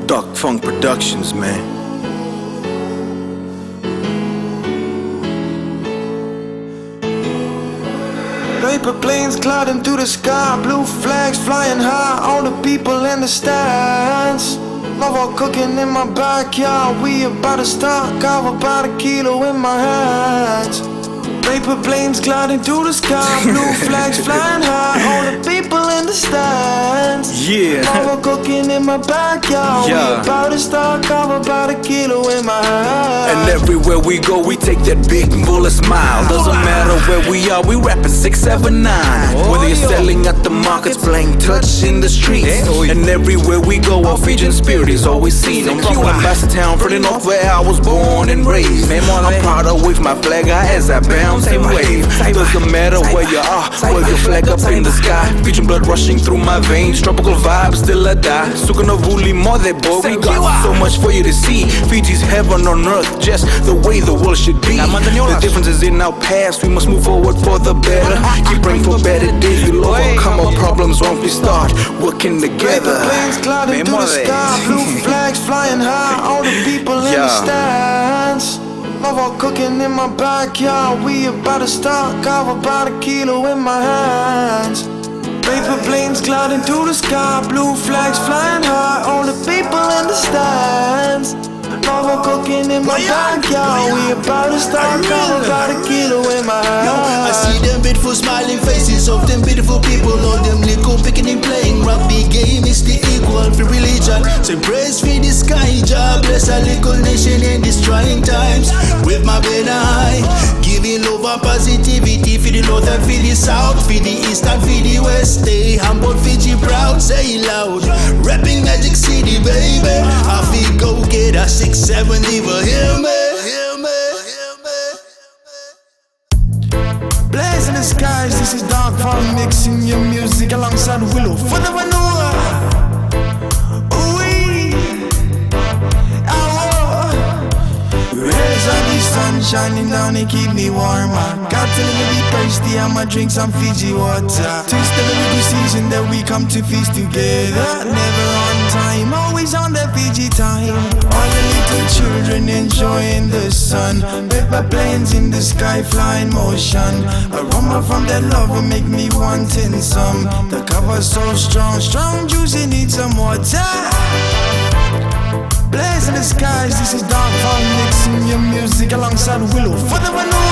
Duck Funk Productions, man. Paper planes gliding through the sky, blue flags flying high, all the people in the stands. Love all cooking in my backyard, we about to start, got about a kilo in my hands. Paper planes gliding through the sky, blue flags flying high, all the people in the stands. Yeah. Love all cooking in my backyard, we about to start, got about a kilo in my hands. And everywhere we go, we take that big bullet smile. Doesn't matter where we are, we rapping 679. Whether you're selling at the markets, playing touch in the streets, and everywhere we go, our Fijian spirit is always seen. I'm from Town, pretty north where I was born and raised. I'm proud of with my flag as I bounce and wave. Doesn't matter where you are, wave your flag up in the sky. Fijian blood rushing through my veins, tropical vibes till I die. Sukanavuli mother boy, we got so much for you to see. Fiji's heaven on earth, just the way the world should be. The difference is in our past, we must move forward for the better. Keep praying for better days, we'll overcome our problems once we start working together. Paper planes gliding through the sky, blue flags flying high, all the people in the stands. Love all cooking in my backyard, we about to start, got about a kilo in my hands. Paper planes gliding through the sky, blue flags flying high, all the people in the stands. Love all cooking in my backyard, we about to start, got about a kilo in my hands. I see them beautiful smiling faces of them beautiful people, all them little picking playing rugby game is the equal for religion. So praise for the sky, Jah bless a little nation in these trying times. With my banner high, giving love and positivity for the north and for the south, for the east and for the west. Stay humble, Fiji proud, say it loud. Rapping Magic City, baby. I feel go get a 6-7, never hear me. Blaze in the skies, this is Dark Farm mixing your music alongside WILO for the vanilla. Rays of the sun shining down, they keep me warm. Got to let me be thirsty, I might drink some Fiji water. Tis the lyrical season that we come to feast together. Never on time, always on the Fiji time. All the little children enjoying the sun. Paper planes in the sky flying motion. Aroma from that love will make me wanting some. The cover's so strong, strong juicy, need some water. Blaze in the skies, this is Dark Farm mixing your music alongside WILO for the vanilla.